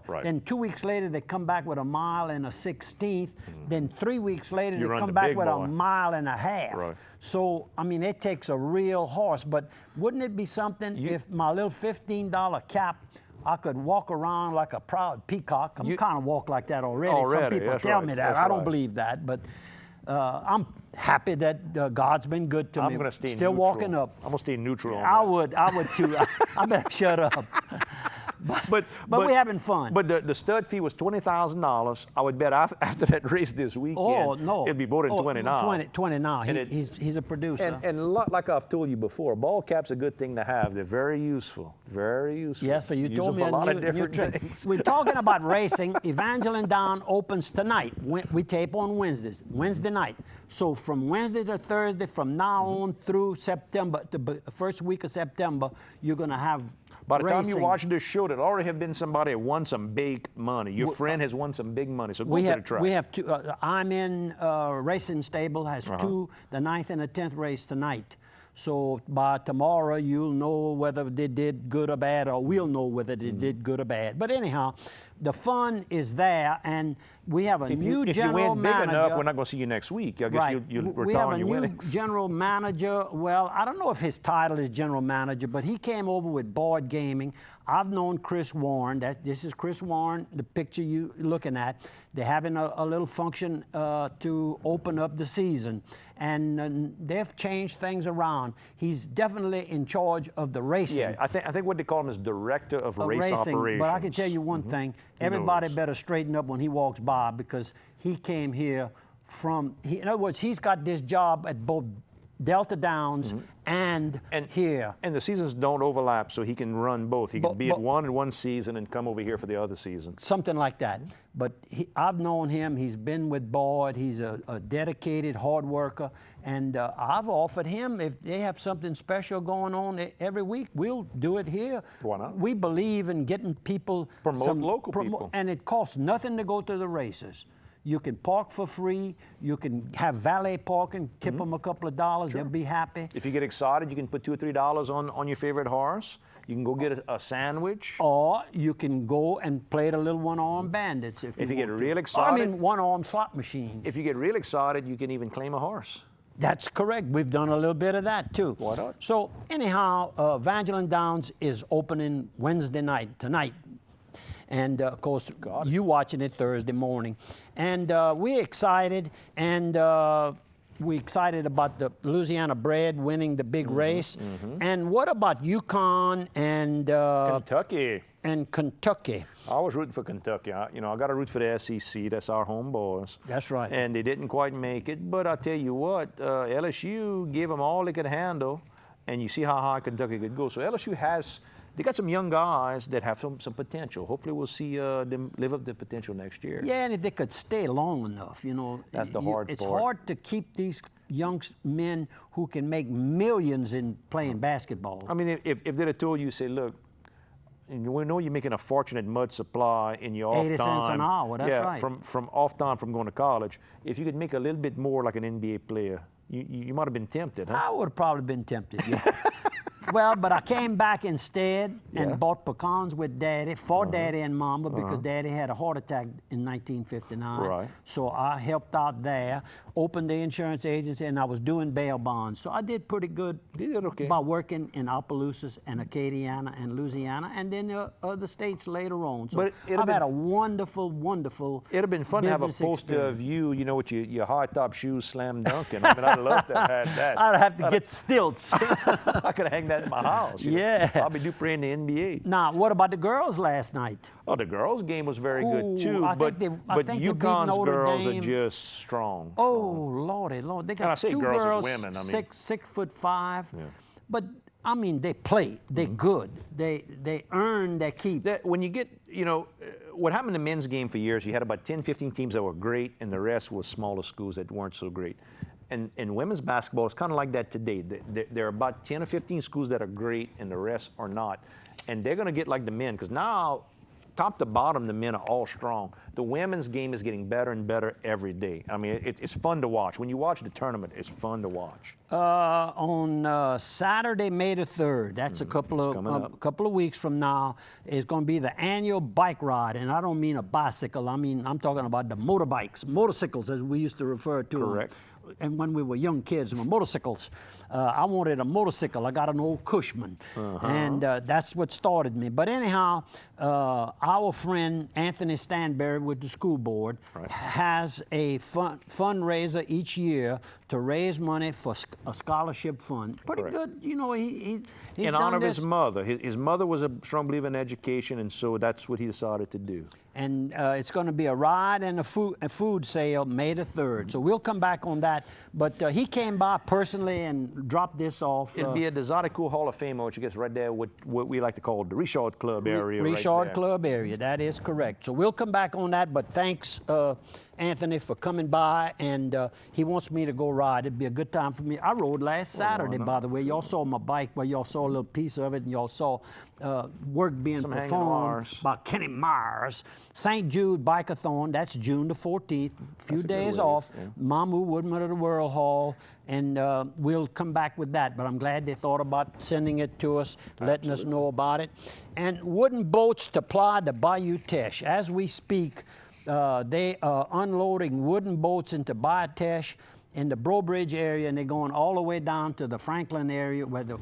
Right. Then 2 weeks later they come back with 1 1/16. Then 3 weeks later You they run come the back big with boy. 1.5 miles. Right. So I mean it takes a real horse. But wouldn't it be something if my little $15 cap, I could walk around like a proud peacock. I'm kind of walk like that already. Some people tell me that. I don't believe that, but I'm happy that God's been good to me. I'm going to stay still neutral. Walking up. I'm going to stay neutral. I would too. I better shut up. But we're having fun. But the stud fee was $20,000. I would bet after that race this weekend, it'd be more than 20 now. 20 now. He's a producer. And like I've told you before, ball cap's a good thing to have. They're very useful. Very useful. Yes, but you Use told them me for a lot of new different trick. things. We're talking about racing. Evangeline Down opens tonight. We tape on Wednesday night. So from Wednesday to Thursday, from now on through September, the first week of September, you're going to have By the time racing. you watch this show, there'll already have been somebody that won some big money. Your friend has won some big money, so go to the track. We have two. I'm in Racing Stable, has two, the 9th and the 10th race tonight. So by tomorrow, you'll know whether they did good or bad, or we'll know whether they did good or bad. But anyhow, the fun is there, and we have a new general manager. If you win big enough, we're not going to see you next week. I guess you'll retire on your winnings. We have a new general manager. Well, I don't know if his title is general manager, but he came over with board gaming. I've known Chris Warren. This is Chris Warren, the picture you're looking at. They're having a little function to open up the season. And they've changed things around. He's definitely in charge of the racing. Yeah, I think what they call him is director of race operations. But I can tell you one thing. Everybody better straighten up when he walks by because he came here from, in other words, he's got this job at both Delta Downs and here. And the seasons don't overlap, so he can run both. He can be at one in one season and come over here for the other season. Something like that. But I've known him. He's been with Boyd. He's a dedicated, hard worker. And I've offered him, if they have something special going on every week, we'll do it here. Why not? We believe in getting people. Promote local people. And it costs nothing to go to the races. You can park for free. You can have valet parking, tip them a couple of dollars. They'll be happy. If you get excited, you can put $2 or $3 on your favorite horse. You can go get a sandwich. Or you can go and play the little one-arm bandits if you get want real to. excited. I mean, one-arm slot machines. If you get real excited, you can even claim a horse. That's correct. We've done a little bit of that too. Why not? So anyhow, Evangeline Downs is opening Wednesday night, tonight. And of course, you watching it Thursday morning. And we're excited, and we're excited about the Louisiana bred winning the big race. And what about Yukon and Kentucky? And Kentucky. I was rooting for Kentucky. I got to root for the SEC. That's our home boys. That's right. And they didn't quite make it. But I tell you what, LSU gave them all they could handle, and you see how high Kentucky could go. So LSU they got some young guys that have some potential. Hopefully we'll see them live up to potential next year. Yeah, and if they could stay long enough, That's the hard part. It's hard to keep these young men who can make millions in playing basketball. I mean, if they'd have told you, say, look, we know you're making a fortune at Mud Supply in your off time. 80 cents an hour, that's right. From off time from going to college. If you could make a little bit more like an NBA player, you might have been tempted, huh? I would have probably been tempted, yeah. Well, but I came back instead and bought pecans with Daddy, for Daddy and Mama, because Daddy had a heart attack in 1959. Right. So I helped out there, opened the insurance agency, and I was doing bail bonds. So I did pretty good. You did okay. By working in Opelousas and Acadiana and Louisiana, and then the other states later on. So I've had a wonderful, wonderful It'd have been fun to have a poster experience. of you, with your high-top shoes slam dunking. I mean, I'd love to have had that. I'd have to get stilts. I could hang that in my house. Yeah. I'll be Dupre in the NBA. Now, what about the girls last night? Oh, the girls' game was very good too. I but think they beat UConn's Notre girls Dame. are just strong. Oh, Lordy, Lord. They got And I say two girls as girls, women, I mean. 6'5". Yeah. But I mean, they play. They're good. They earn their keep. When you get, what happened in the men's game for years, you had about 10, 15 teams that were great, and the rest was smaller schools that weren't so great. And women's basketball is kind of like that today. There are about 10 or 15 schools that are great, and the rest are not. And they're going to get like the men, because now, top to bottom, the men are all strong. The women's game is getting better and better every day. I mean, it's fun to watch. When you watch the tournament, it's fun to watch. On Saturday, May the 3rd, that's a couple of weeks from now, is going to be the annual bike ride. And I don't mean a bicycle. I'm talking about the motorcycles, as we used to refer to them. Correct. And when we were young kids, motorcycles. I wanted a motorcycle. I got an old Cushman, and that's what started me. But anyhow, our friend Anthony Stanberry with the school board has a fundraiser each year to raise money for a scholarship fund. Pretty good, he's in honor of his mother. His mother was a strong believer in education, and so that's what he decided to do. And it's going to be a ride and a food sale May the 3rd. So we'll come back on that. But he came by personally and dropped this off. It'll be at the Zydeco Hall of Fame, which gets right there with what we like to call the Richard Club area. Richard Club area, that is correct. So we'll come back on that, but thanks, Anthony, for coming by, and he wants me to go ride. It'd be a good time for me. I rode last Saturday, by the way. Y'all saw my bike, well, y'all saw a little piece of it, and y'all saw work being performed by Kenny Myers. St. Jude Bikeathon, that's June the 14th, a few days off. Yeah. Mamu Woodman of the World Hall, and we'll come back with that. But I'm glad they thought about sending it to us, letting us know about it. And wooden boats to ply the Bayou Teche. As we speak, they are unloading wooden boats into Bayou Teche in the Breaux Bridge area, and they're going all the way down to the Franklin area where the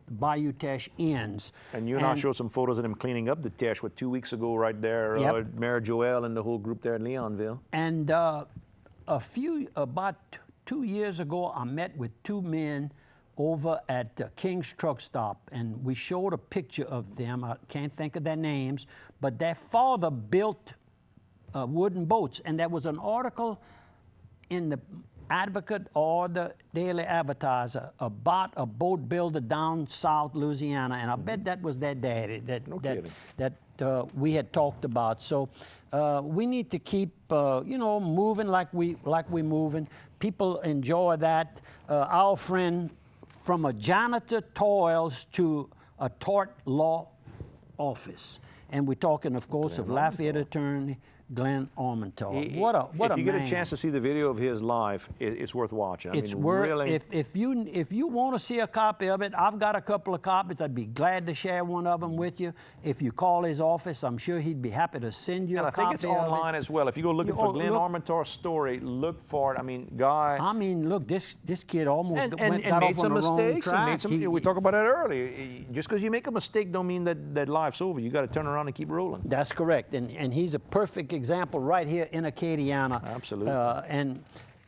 Bayou Teche ends. And you and I showed some photos of them cleaning up the Teche 2 weeks ago right there. Mayor Joel and the whole group there in Leonville. And about 2 years ago, I met with two men over at King's Truck Stop, and we showed a picture of them. I can't think of their names, but their father built wooden boats, and there was an article in the Advocate or the Daily Advertiser about a boat builder down South Louisiana, and I bet that was their daddy that we had talked about. So we need to keep you know, moving like we're moving. People enjoy that. Our friend, from a janitor toils to a tort law office, and we're talking, of course, of Lafayette attorney Glenn Armentar. What a man. If you get a chance to see the video of his life, it's worth watching. It's worth, really, if you want to see a copy of it, I've got a couple of copies. I'd be glad to share one of them with you. If you call his office, I'm sure he'd be happy to send you a copy. And I think it's online as well. If you go looking for Glenn Armentar's story, look for it. I mean, guy. I mean, look, this kid almost got made off some on the wrong mistakes. track. We talked about that earlier. Just because you make a mistake don't mean that life's over. You got to turn around and keep rolling. That's correct, and he's a perfect example right here in Acadiana. Absolutely. And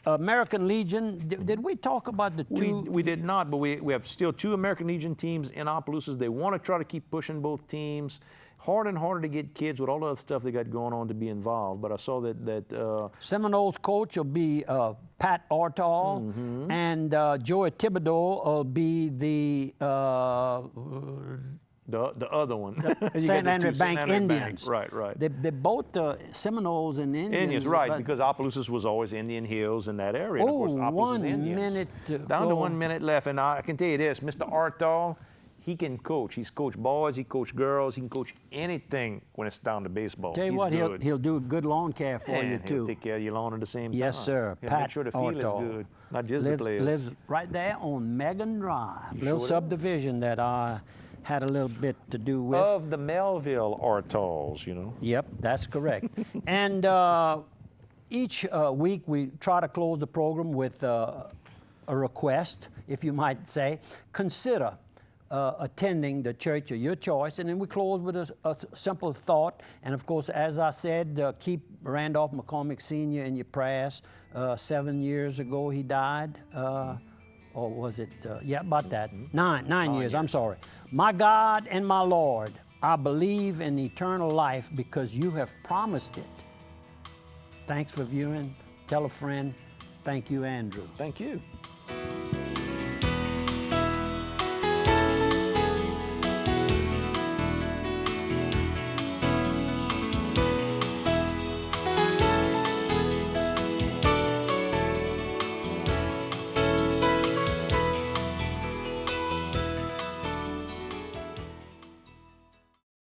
American Legion, did we talk about the two? We did not, but we have still 2 American Legion teams in Opelousas. They want to try to keep pushing both teams. Harder and harder to get kids with all the other stuff they got going on to be involved. But I saw that Seminoles coach will be Pat Ortall, and Joey Thibodeau will be the other one. St. Andrew Bank Indians. Right. They're both Seminoles and Indians. Indians, right, because Opelousas was always Indian Hills in that area. Oh, and of course, Opelousas Indians. 1 minute to Down go. to 1 minute left, and I can tell you this, Mr. Ortall, he can coach. He's coached boys, he coached girls, he can coach anything when it's down to baseball. Tell you what, he'll do good lawn care for you, too. He'll take care of your lawn at the same time. Yes, sir. He'll Pat make sure the field is Ortall. good, not just the players. Lives right there on Megan Drive, little sure subdivision that I had a little bit to do with. Of the Melville Ortalls, you know. Yep, that's correct. And each week we try to close the program with a request, if you might say. Consider attending the church of your choice. And then we close with a simple thought. And of course, as I said, keep Randolph McCormick Sr. in your prayers. 7 years ago he died. Or was it, yeah, about that. Nine years, I'm sorry. My God and my Lord, I believe in eternal life because you have promised it. Thanks for viewing. Tell a friend. Thank you, Andrew. Thank you.